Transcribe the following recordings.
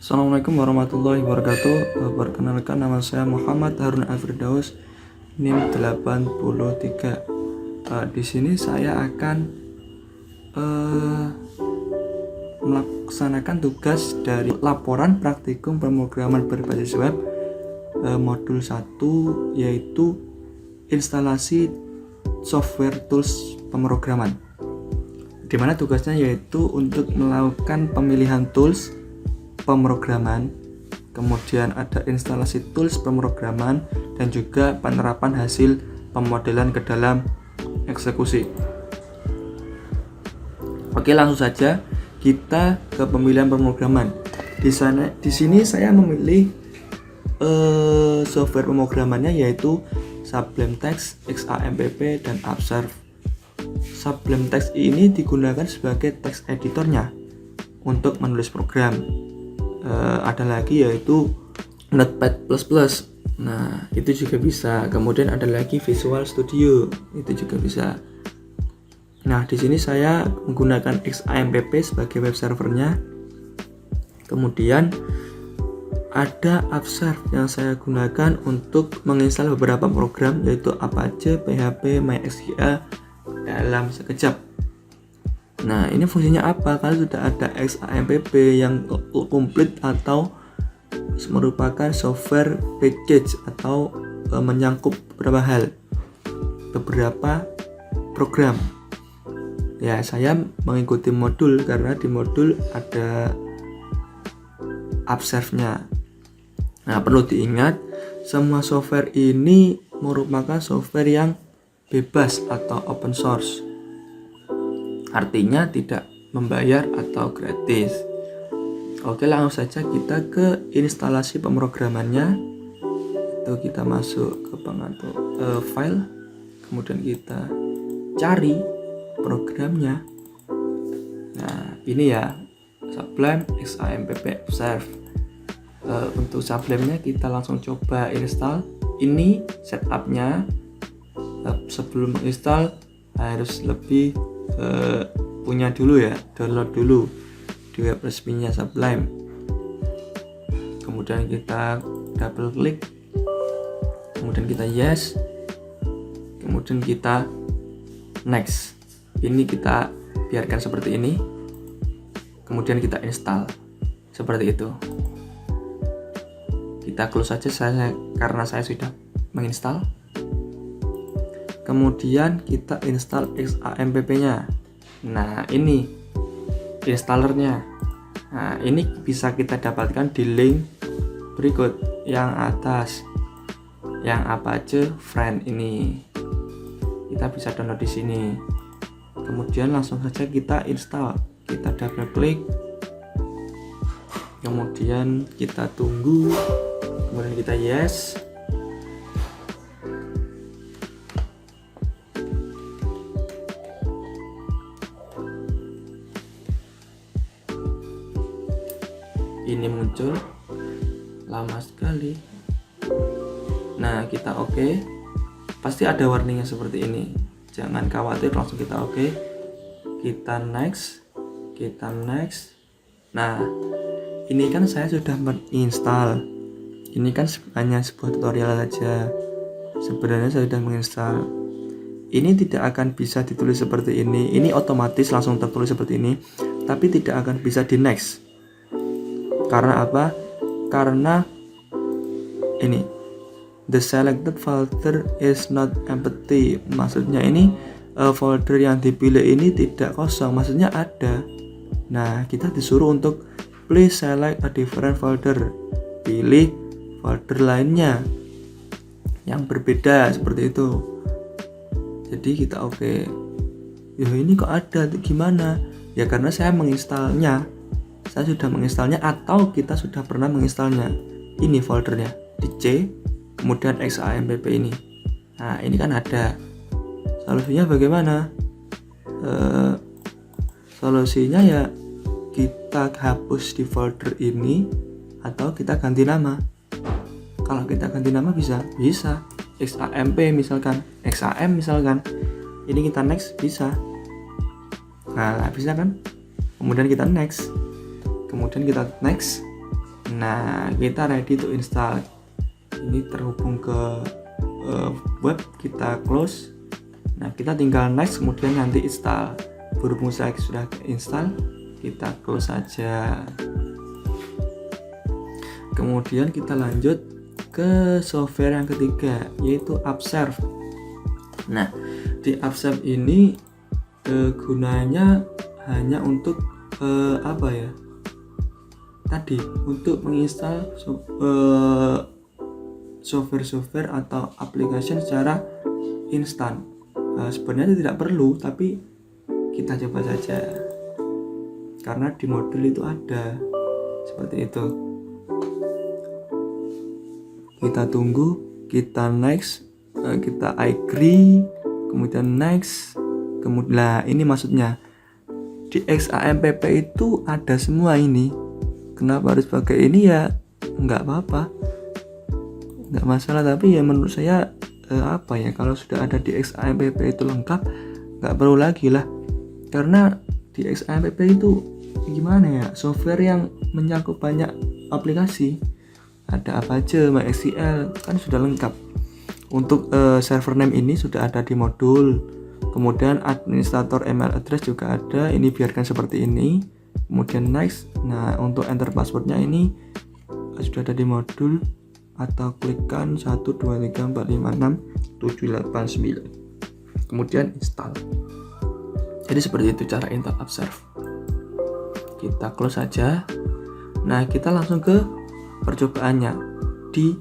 Assalamualaikum warahmatullahi wabarakatuh. Perkenalkan, nama saya Muhammad Harun Al-Firdaus, NIM 83. Di sini saya akan melaksanakan tugas dari laporan praktikum pemrograman berbasis web modul 1, yaitu instalasi software tools pemrograman, di mana tugasnya yaitu untuk melakukan pemilihan tools pemrograman, kemudian ada instalasi tools pemrograman, dan juga penerapan hasil pemodelan ke dalam eksekusi. Oke, langsung saja kita ke pemilihan pemrograman. Di sini saya memilih software pemrogramannya yaitu Sublime Text, XAMPP, dan Upserve. Sublime Text ini digunakan sebagai text editornya untuk menulis program. Ada lagi yaitu Notepad++. Nah, itu juga bisa. Kemudian ada lagi Visual Studio, itu juga bisa. Nah, di sini saya menggunakan XAMPP sebagai web servernya. Kemudian ada Upserve yang saya gunakan untuk menginstal beberapa program, yaitu Apache, PHP, MySQL dalam sekejap. Nah, ini fungsinya apa? Kalau sudah ada XAMPP yang komplit atau merupakan software package atau menyangkut beberapa program. Ya, saya mengikuti modul karena di modul ada Upserve-nya. Nah, perlu diingat, semua software ini merupakan software yang bebas atau open source. Artinya tidak membayar atau gratis. Oke, langsung saja kita ke instalasi pemrogramannya. Itu kita masuk ke pengatur file, kemudian kita cari programnya. Nah, ini ya, Sublime XAMPP Upserve. Untuk Sublime-nya kita langsung coba install. Ini setupnya. Sebelum menginstal harus lebih punya dulu ya, download dulu di web resminya Sublime. Kemudian kita double klik, kemudian kita yes, kemudian kita next. Ini kita biarkan seperti ini, kemudian kita install seperti itu. Kita close saja karena saya sudah menginstal. Kemudian kita install XAMPP-nya. Nah, ini installernya. Nah, ini bisa kita dapatkan di link berikut yang atas, yang Apache Friend ini. Kita bisa download di sini. Kemudian langsung saja kita install. Kita double klik. Kemudian kita tunggu. Kemudian kita yes. Ini muncul lama sekali. Nah, kita oke. Pasti ada warningnya seperti ini. Jangan khawatir, langsung kita oke. Kita next. Nah, ini kan saya sudah menginstal. Ini kan hanya sebuah tutorial saja. Sebenarnya saya sudah menginstal. Ini tidak akan bisa ditulis seperti ini. Ini otomatis langsung tertulis seperti ini, tapi tidak akan bisa di next. Karena apa? Karena ini the selected folder is not empty. Maksudnya ini folder yang dipilih ini tidak kosong, maksudnya ada. Nah, kita disuruh untuk please select a different folder. Pilih folder lainnya yang berbeda seperti itu. Jadi kita oke. Ya, ini kok ada, gimana? Ya karena saya menginstalnya. Saya sudah menginstalnya atau kita sudah pernah menginstalnya. Ini foldernya di C, kemudian XAMPP ini. Nah, ini kan ada. Solusinya bagaimana? Solusinya ya kita hapus di folder ini atau kita ganti nama. Kalau kita ganti nama bisa XAMP misalkan, XAM misalkan. Ini kita next bisa. Nah, bisa kan? Kemudian kita next. Nah, kita ready to install. Ini terhubung ke web, kita close. Nah, kita tinggal next, kemudian nanti install. Berhubung saya sudah install, kita close saja. Kemudian kita lanjut ke software yang ketiga, yaitu Upserve. Nah, di Upserve ini gunanya hanya untuk untuk menginstal software atau aplikasi secara instan. Sebenarnya tidak perlu, tapi kita coba saja karena di modul itu ada seperti itu. Kita tunggu, kita next, kita agree, kemudian next, kemudian ini maksudnya di XAMPP itu ada semua ini. Kenapa harus pakai ini ya? Nggak apa-apa, nggak masalah. Tapi ya menurut saya kalau sudah ada di XAMPP itu lengkap, nggak perlu lagi lah. Karena di XAMPP itu gimana ya, software yang mencakup banyak aplikasi. Ada apa aja, MySQL kan sudah lengkap. Untuk server name ini sudah ada di modul. Kemudian administrator email address juga ada. Ini biarkan seperti ini. Kemudian next. Nah, untuk enter passwordnya ini sudah ada di modul, atau klikkan 123456789. Kemudian install. Jadi seperti itu cara install Upserve. Kita close saja. Nah, kita langsung ke percobaannya di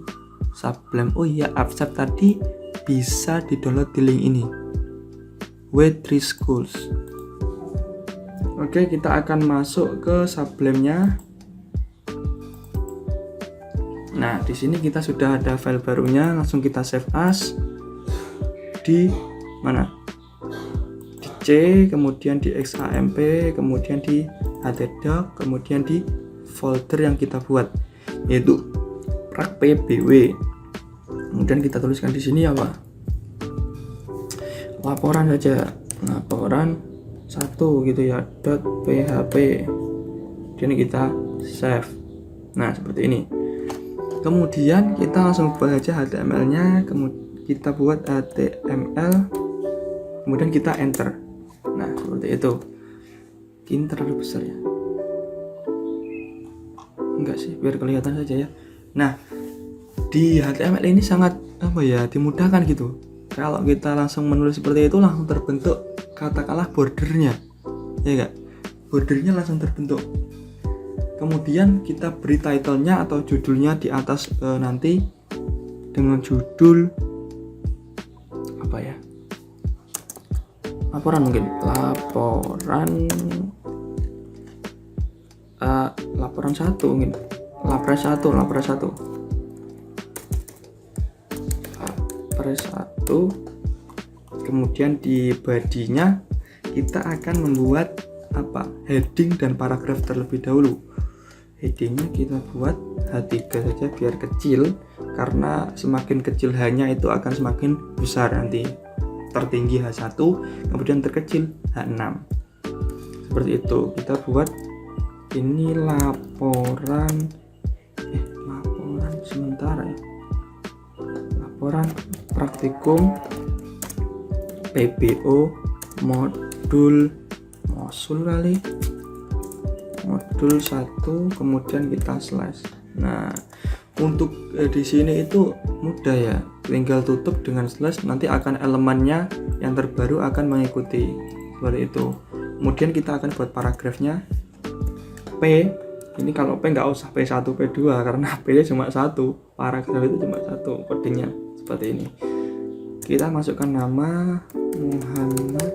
Sublime. Oh iya, Upserve tadi bisa di-download di link ini, W3 Schools. Oke, kita akan masuk ke Sublime-nya. Nah, di sini kita sudah ada file barunya, langsung kita save as di mana? Di C, kemudian di XAMP, kemudian di htdoc, kemudian di folder yang kita buat, yaitu prakpbw. Kemudian kita tuliskan di sini apa? Laporan saja, laporan 1 gitu ya, .php. Jadi kita save. Nah, seperti ini. Kemudian kita langsung buat aja HTML-nya, kemudian kita buat HTML, kemudian kita enter. Nah, seperti itu. Ini terlalu besar ya? Enggak sih, biar kelihatan saja ya. Nah, di HTML ini sangat dimudahkan gitu. Kalau kita langsung menulis seperti itu, langsung terbentuk katakanlah bordernya, ya enggak? Bordernya langsung terbentuk. Kemudian kita beri title-nya atau judulnya di atas nanti dengan judul apa ya? Laporan mungkin. Laporan 1 mungkin. Lapres 1. Kemudian di body-nya kita akan membuat heading dan paragraf terlebih dahulu. Headingnya kita buat H3 saja biar kecil, karena semakin kecil H-nya itu akan semakin besar nanti. Tertinggi H1, kemudian terkecil H6. Seperti itu. Kita buat ini laporan sementara ya. Laporan praktikum PBO modul 1, kemudian kita slash. Nah, untuk di sini itu mudah ya, tinggal tutup dengan slash, nanti akan elemennya yang terbaru akan mengikuti seperti itu. Kemudian kita akan buat paragrafnya P. Ini kalau P nggak usah P1 P2 karena P nya cuma 1, paragraf itu cuma 1, codingnya seperti ini. Kita masukkan nama Muhammad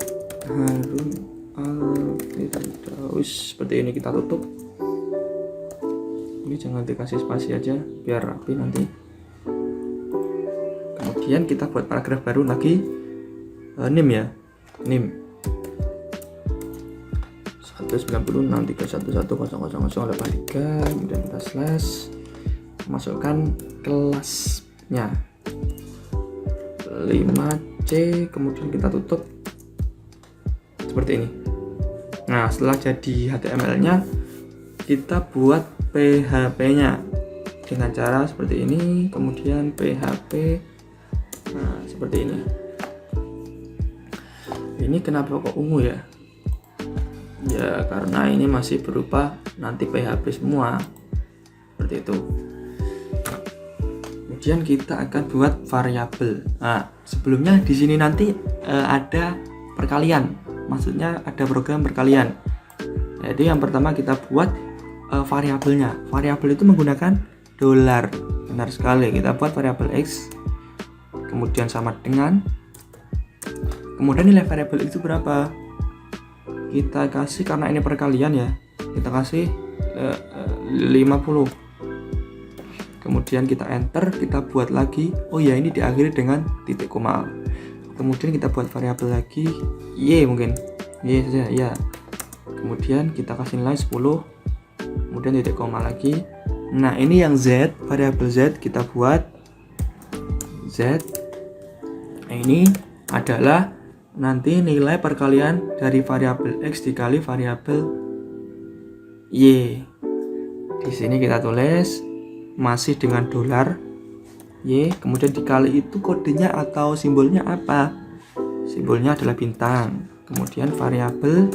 Harun Al-Firdaus, seperti ini. Kita tutup. Ini jangan dikasih spasi aja biar rapi nanti. Kemudian kita buat paragraf baru lagi, name ya, name 196.311.00083, kemudian kita slash, masukkan kelasnya 5C, kemudian kita tutup seperti ini. Nah, setelah jadi HTML-nya, kita buat PHP-nya dengan cara seperti ini, kemudian PHP. Nah, seperti ini. Ini kenapa kok ungu ya? Ya karena ini masih berupa nanti PHP semua. Seperti itu. Kemudian kita akan buat variabel. Nah, sebelumnya di sini nanti ada perkalian. Maksudnya ada program perkalian. Jadi yang pertama kita buat variabelnya. Variabel itu menggunakan dolar. Benar sekali. Kita buat variabel x. Kemudian sama dengan. Kemudian nilai variabel itu berapa? Kita kasih, karena ini perkalian ya. Kita kasih 50. Kemudian kita enter, kita buat lagi. Oh ya, ini diakhiri dengan titik koma. Kemudian kita buat variabel lagi y, mungkin y saja ya. Kemudian kita kasih nilai 10. Kemudian titik koma lagi. Nah, ini yang z, variabel z kita buat z. Nah, ini adalah nanti nilai perkalian dari variabel x dikali variabel y. Di sini kita tulis masih dengan dolar y, kemudian dikali itu kodenya atau simbolnya apa? Simbolnya adalah bintang. Kemudian variabel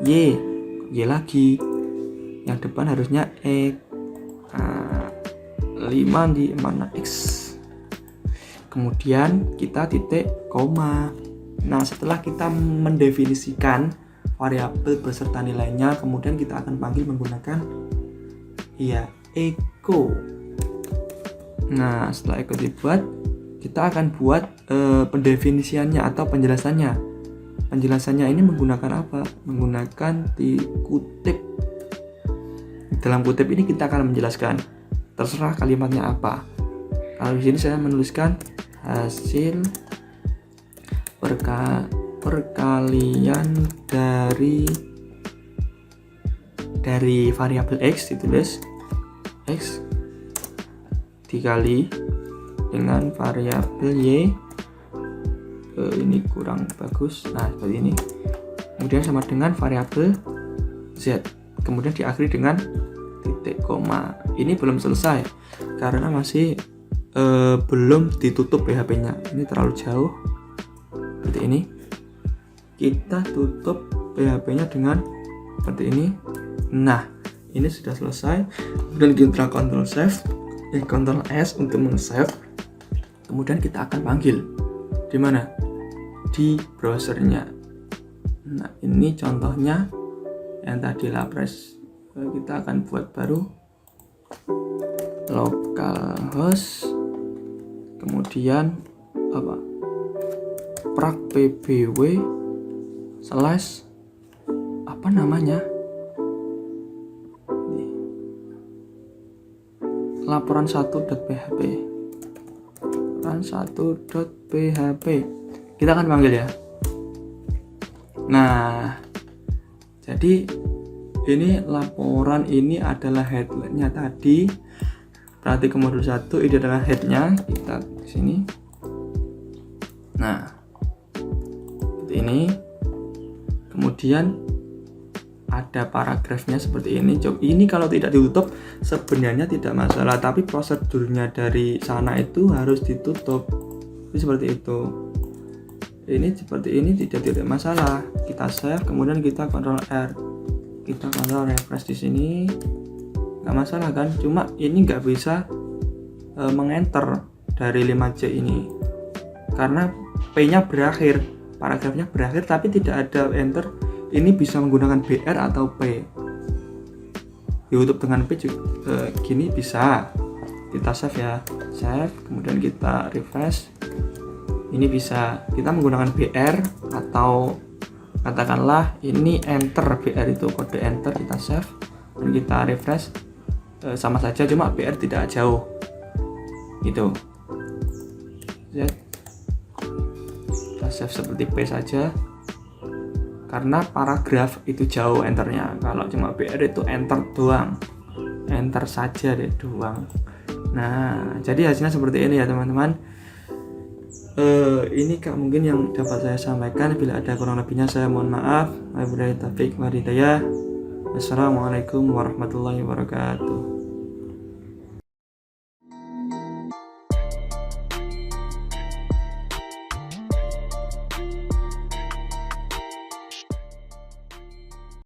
y lagi. Yang depan harusnya x. 5 di mana x. Kemudian kita titik koma. Nah, setelah kita mendefinisikan variabel beserta nilainya, kemudian kita akan panggil menggunakan echo. Nah, setelah echo dibuat, kita akan buat pendefinisiannya atau penjelasannya. Penjelasannya ini menggunakan apa? Menggunakan kutip. Dalam kutip ini kita akan menjelaskan, terserah kalimatnya apa. Kalau di sini saya menuliskan hasil perkalian dari variabel x, ditulis x dikali dengan variabel y. Ini kurang bagus. Nah, seperti ini. Kemudian sama dengan variabel z. Kemudian diakhiri dengan titik koma. Ini belum selesai karena masih belum ditutup PHP-nya. Ini terlalu jauh. Seperti ini. Kita tutup PHP-nya dengan seperti ini. Nah, ini sudah selesai. Kemudian kita Ctrl save, Ctrl S untuk men-save. Kemudian kita akan panggil di mana? Di browsernya. Nah, ini contohnya yang tadi lapres. Kita akan buat baru localhost, kemudian apa? prak/pbw/ apa namanya? Laporan 1.php. Laporan 1.php. Kita akan panggil ya. Nah, jadi ini laporan ini adalah headline-nya tadi. Berarti ke modul 1 ini adalah head-nya. Kita ke sini. Nah, seperti ini. Kemudian ada paragrafnya seperti ini. Ini kalau tidak ditutup sebenarnya tidak masalah, tapi prosedurnya dari sana itu harus ditutup. Ini seperti itu. Ini seperti ini tidak masalah. Kita save, kemudian kita Ctrl R. Kita Ctrl refresh di sini. Nggak masalah kan? Cuma ini nggak bisa mengenter dari 5C ini. Karena P-nya berakhir, paragrafnya berakhir tapi tidak ada enter. Ini bisa menggunakan BR atau P. Ditutup dengan P juga, gini bisa. Kita save ya, save, kemudian kita refresh. Ini bisa. Kita menggunakan BR atau katakanlah ini enter, BR itu kode enter, kita save dan kita refresh. Sama saja, cuma BR tidak jauh. Gitu. Kita save seperti P saja. Karena paragraf itu jauh enternya. Kalau cuma BR itu enter doang, enter saja deh doang. Nah, jadi hasilnya seperti ini ya teman-teman. Ini mungkin yang dapat saya sampaikan. Bila ada kurang lebihnya saya mohon maaf. Wabillahi taufiq wal hidayah. Assalamualaikum warahmatullahi wabarakatuh.